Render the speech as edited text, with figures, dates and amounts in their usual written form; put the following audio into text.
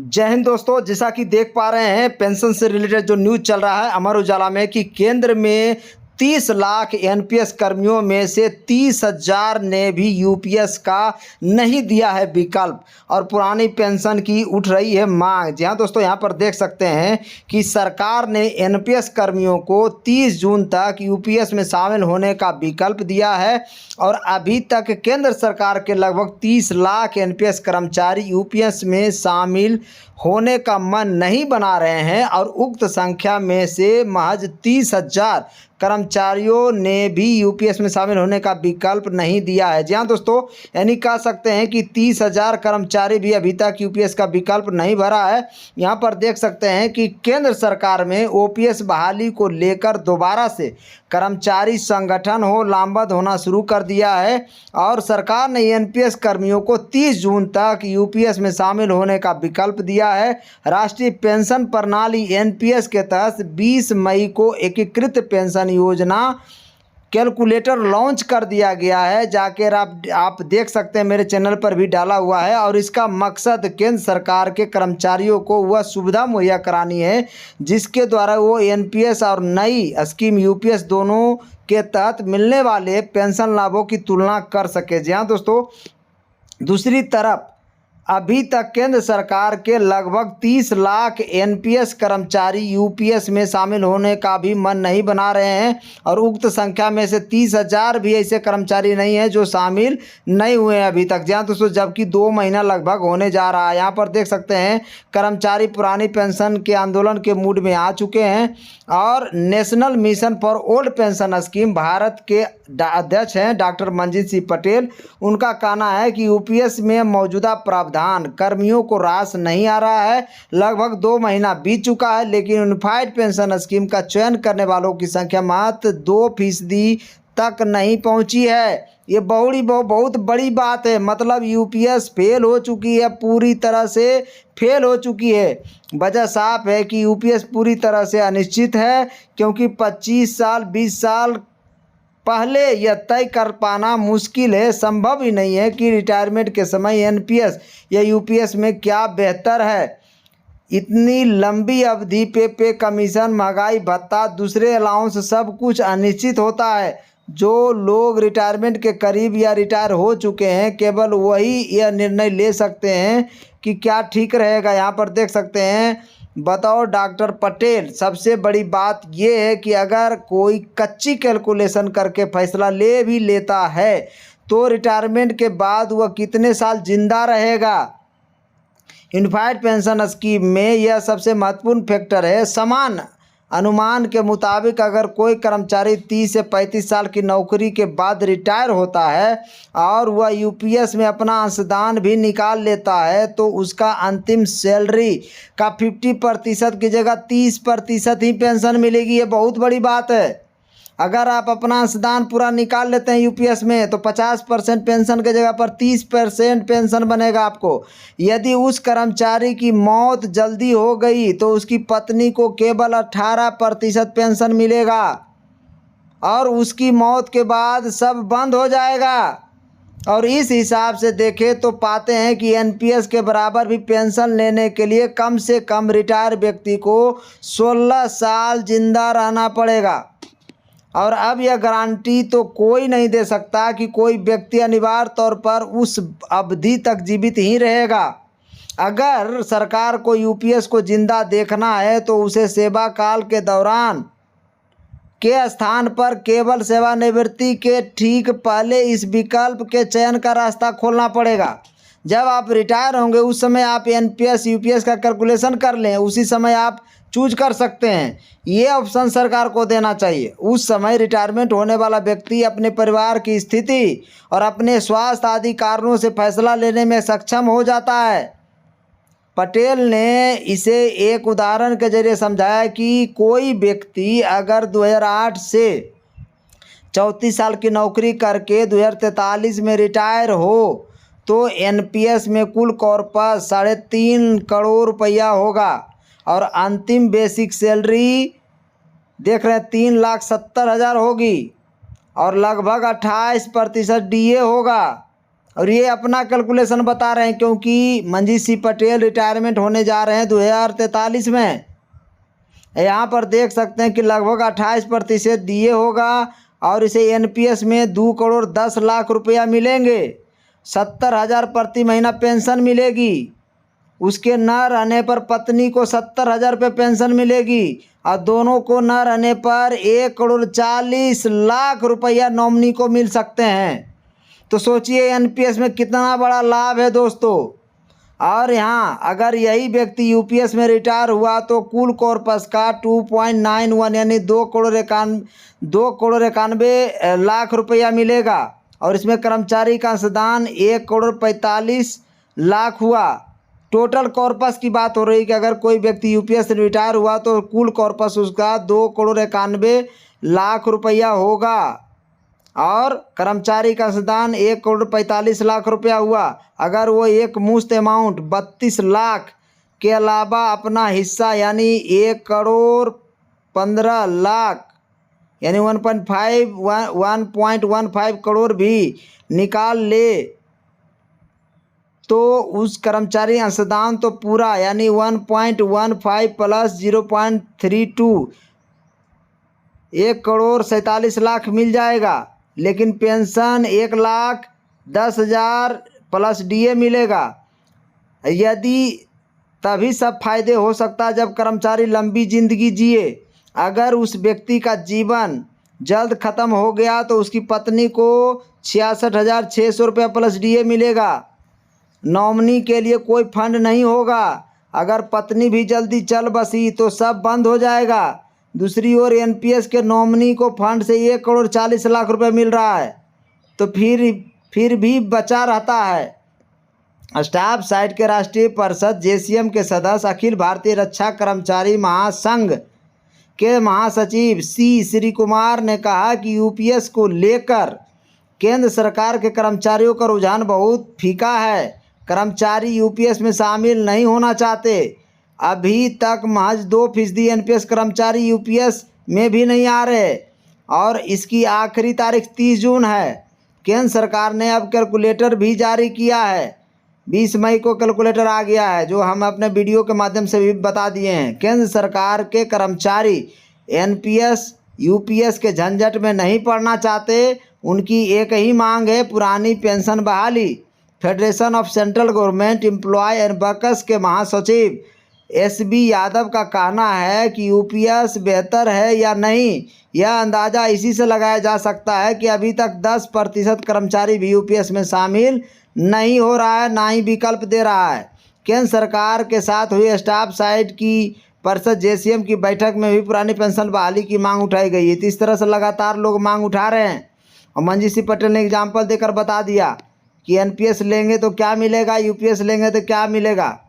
जय हिंद दोस्तों। जैसा कि देख पा रहे हैं पेंशन से रिलेटेड जो न्यूज़ चल रहा है अमर उजाला में कि केंद्र में 30 लाख एनपीएस कर्मियों में से 30,000 ने भी यूपीएस का नहीं दिया है विकल्प और पुरानी पेंशन की उठ रही है मांग। जी हाँ दोस्तों, यहाँ पर देख सकते हैं कि सरकार ने एनपीएस कर्मियों को 30 जून तक यूपीएस में शामिल होने का विकल्प दिया है और अभी तक केंद्र सरकार के लगभग 30 लाख एनपीएस कर्मचारी यूपीएस में शामिल होने का मन नहीं बना रहे हैं और उक्त संख्या में से महज 30,000 कर्मचारियों ने भी यूपीएस में शामिल होने का विकल्प नहीं दिया है। जी हाँ दोस्तों, यानी कह सकते हैं कि 30,000 कर्मचारी भी अभी तक यूपीएस का विकल्प नहीं भरा है। यहाँ पर देख सकते हैं कि केंद्र सरकार में ओपीएस बहाली को लेकर दोबारा से कर्मचारी संगठन लामबंद होना शुरू कर दिया है और सरकार ने एनपीएस कर्मियों को 30 जून तक यूपीएस में शामिल होने का विकल्प दिया है। राष्ट्रीय पेंशन प्रणाली एनपीएस के तहत 20 मई को एकीकृत पेंशन योजना कैलकुलेटर लॉन्च कर दिया गया है। जाकर आप देख सकते हैं, मेरे चैनल पर भी डाला हुआ है और इसका मकसद केंद्र सरकार के कर्मचारियों को वह सुविधा मुहैया करानी है जिसके द्वारा वो एनपीएस और नई स्कीम यूपीएस दोनों के तहत मिलने वाले पेंशन लाभों की तुलना कर सके। जी हाँ दोस्तों, दूसरी तरफ अभी तक केंद्र सरकार के लगभग 30 लाख एनपीएस कर्मचारी यूपीएस में शामिल होने का भी मन नहीं बना रहे हैं और उक्त संख्या में से 30,000 भी ऐसे कर्मचारी नहीं हैं जो शामिल नहीं हुए हैं अभी तक। जहाँ दोस्तों, जबकि 2 महीना लगभग होने जा रहा है। यहाँ पर देख सकते हैं कर्मचारी पुरानी पेंशन के आंदोलन के मूड में आ चुके हैं और national mission for old pension scheme Bharat के अध्यक्ष हैं डॉक्टर मंजीत सिंह पटेल। उनका कहना है कि यूपीएस में मौजूदा प्रावधान कर्मियों को रास नहीं आ रहा है। लगभग 2 महीना बीत चुका है लेकिन यूनिफाइड पेंशन स्कीम का चयन करने वालों की संख्या मात्र 2% तक नहीं पहुंची है। ये बहुत बड़ी बात है। मतलब यूपीएस फेल हो चुकी है, पूरी तरह से फेल हो चुकी है। वजह साफ है कि यूपीएस पूरी तरह से अनिश्चित है क्योंकि 25 साल 20 साल पहले यह तय कर पाना मुश्किल है, संभव ही नहीं है कि रिटायरमेंट के समय एनपीएस या यूपीएस में क्या बेहतर है। इतनी लंबी अवधि पे कमीशन, महंगाई भत्ता, दूसरे अलाउंस सब कुछ अनिश्चित होता है। जो लोग रिटायरमेंट के करीब या रिटायर हो चुके हैं केवल वही यह निर्णय ले सकते हैं कि क्या ठीक रहेगा। यहाँ पर देख सकते हैं, बताओ डॉक्टर पटेल, सबसे बड़ी बात यह है कि अगर कोई कच्ची कैलकुलेशन करके फैसला ले भी लेता है तो रिटायरमेंट के बाद वह कितने साल जिंदा रहेगा। यूनिफाइड पेंशन स्कीम में यह सबसे महत्वपूर्ण फैक्टर है। समान अनुमान के मुताबिक अगर कोई कर्मचारी 30 से 35 साल की नौकरी के बाद रिटायर होता है और वह यूपीएस में अपना अंशदान भी निकाल लेता है तो उसका अंतिम सैलरी का 50% की जगह 30% ही पेंशन मिलेगी। ये बहुत बड़ी बात है। अगर आप अपना अंशदान पूरा निकाल लेते हैं यूपीएस में तो 50% पेंशन की जगह पर 30% पेंशन बनेगा आपको। यदि उस कर्मचारी की मौत जल्दी हो गई तो उसकी पत्नी को केवल 18% पेंशन मिलेगा और उसकी मौत के बाद सब बंद हो जाएगा। और इस हिसाब से देखें तो पाते हैं कि एनपीएस के बराबर भी पेंशन लेने के लिए कम से कम रिटायर व्यक्ति को 16 साल जिंदा रहना पड़ेगा। और अब यह गारंटी तो कोई नहीं दे सकता कि कोई व्यक्ति अनिवार्य तौर पर उस अवधि तक जीवित ही रहेगा। अगर सरकार को यूपीएस को जिंदा देखना है तो उसे सेवा काल के दौरान के स्थान पर केवल सेवानिवृत्ति के ठीक पहले इस विकल्प के चयन का रास्ता खोलना पड़ेगा। जब आप रिटायर होंगे उस समय आप एनपीएस यूपीएस का कैलकुलेशन कर लें, उसी समय आप चूज कर सकते हैं। ये ऑप्शन सरकार को देना चाहिए। उस समय रिटायरमेंट होने वाला व्यक्ति अपने परिवार की स्थिति और अपने स्वास्थ्य आदि कारणों से फैसला लेने में सक्षम हो जाता है। पटेल ने इसे एक उदाहरण के जरिए समझाया कि कोई व्यक्ति अगर 2008 से 34 साल की नौकरी करके 2043 में रिटायर हो तो एनपीएस में कुल कॉर्पस 3.5 करोड़ रुपया होगा और अंतिम बेसिक सैलरी देख रहे हैं 3,70,000 होगी और लगभग 28% डीए होगा। और ये अपना कैलकुलेशन बता रहे हैं, क्योंकि मंजीत सिंह पटेल रिटायरमेंट होने जा रहे हैं 2043 में। यहाँ पर देख सकते हैं कि लगभग 28% DA होगा और इसे NPS में 2 करोड़ 10 लाख रुपया मिलेंगे। 70,000 प्रति महीना पेंशन मिलेगी। उसके न रहने पर पत्नी को 70,000 रुपये पेंशन मिलेगी और दोनों को न रहने पर 1 करोड़ 40 लाख रुपया नॉमिनी को मिल सकते हैं। तो सोचिए NPS में कितना बड़ा लाभ है दोस्तों। और यहाँ अगर यही व्यक्ति UPS में रिटायर हुआ तो कुल कॉर्पस का 2.91 यानी 2 करोड़ 91 लाख रुपया मिलेगा। और इसमें कर्मचारी का अंशदान 1 करोड़ 45 लाख हुआ। टोटल कॉर्पस की बात हो रही है कि अगर कोई व्यक्ति UPS से रिटायर हुआ तो कुल कॉर्पस उसका 2 करोड़ 91 लाख रुपया होगा और कर्मचारी का अंशदान 1 करोड़ 45 लाख रुपया हुआ। अगर वो एक मुश्त अमाउंट 32 लाख के अलावा अपना हिस्सा यानी 1 करोड़ 15 लाख यानी 1.15 करोड़ भी निकाल ले तो उस कर्मचारी अंशदान तो पूरा यानी 1.15 प्लस 0.32 1 करोड़ 47 लाख मिल जाएगा। लेकिन पेंशन 1,10,000 प्लस DA मिलेगा। यदि तभी सब फायदे हो सकता है जब कर्मचारी लंबी जिंदगी जिए। अगर उस व्यक्ति का जीवन जल्द ख़त्म हो गया तो उसकी पत्नी को 66,600 रुपये प्लस DA मिलेगा। नॉमिनी के लिए कोई फंड नहीं होगा। अगर पत्नी भी जल्दी चल बसी तो सब बंद हो जाएगा। दूसरी ओर NPS के नॉमिनी को फंड से 1 करोड़ 40 लाख रुपए मिल रहा है तो फिर भी बचा रहता है। स्टाफ साइट के राष्ट्रीय परिषद JCM के सदस्य अखिल भारतीय रक्षा कर्मचारी महासंघ के महासचिव श्री कुमार ने कहा कि UPS को लेकर केंद्र सरकार के कर्मचारियों का रुझान बहुत फीका है। कर्मचारी UPS में शामिल नहीं होना चाहते। अभी तक महज 2% NPS कर्मचारी UPS में भी नहीं आ रहे और इसकी आखिरी तारीख 30 जून है। केंद्र सरकार ने अब कैलकुलेटर भी जारी किया है। 20 मई को कैलकुलेटर आ गया है जो हम अपने वीडियो के माध्यम से भी बता दिए हैं। केंद्र सरकार के कर्मचारी NPS UPS के झंझट में नहीं पड़ना चाहते। उनकी एक ही मांग है, पुरानी पेंशन बहाली। Federation of central government employees and workers के महासचिव SB यादव का कहना है कि UPS बेहतर है या नहीं यह अंदाज़ा इसी से लगाया जा सकता है कि अभी तक 10% कर्मचारी भी UPS में शामिल नहीं हो रहा है, ना ही विकल्प दे रहा है। केंद्र सरकार के साथ हुई स्टाफ साइट की परिषद JCM की बैठक में भी पुरानी पेंशन बहाली की मांग उठाई गई है। तो इस तरह से लगातार लोग मांग उठा रहे हैं और मंजीत सिंह पटेल ने एग्जाम्पल देकर बता दिया कि NPS लेंगे तो क्या मिलेगा, UPS लेंगे तो क्या मिलेगा।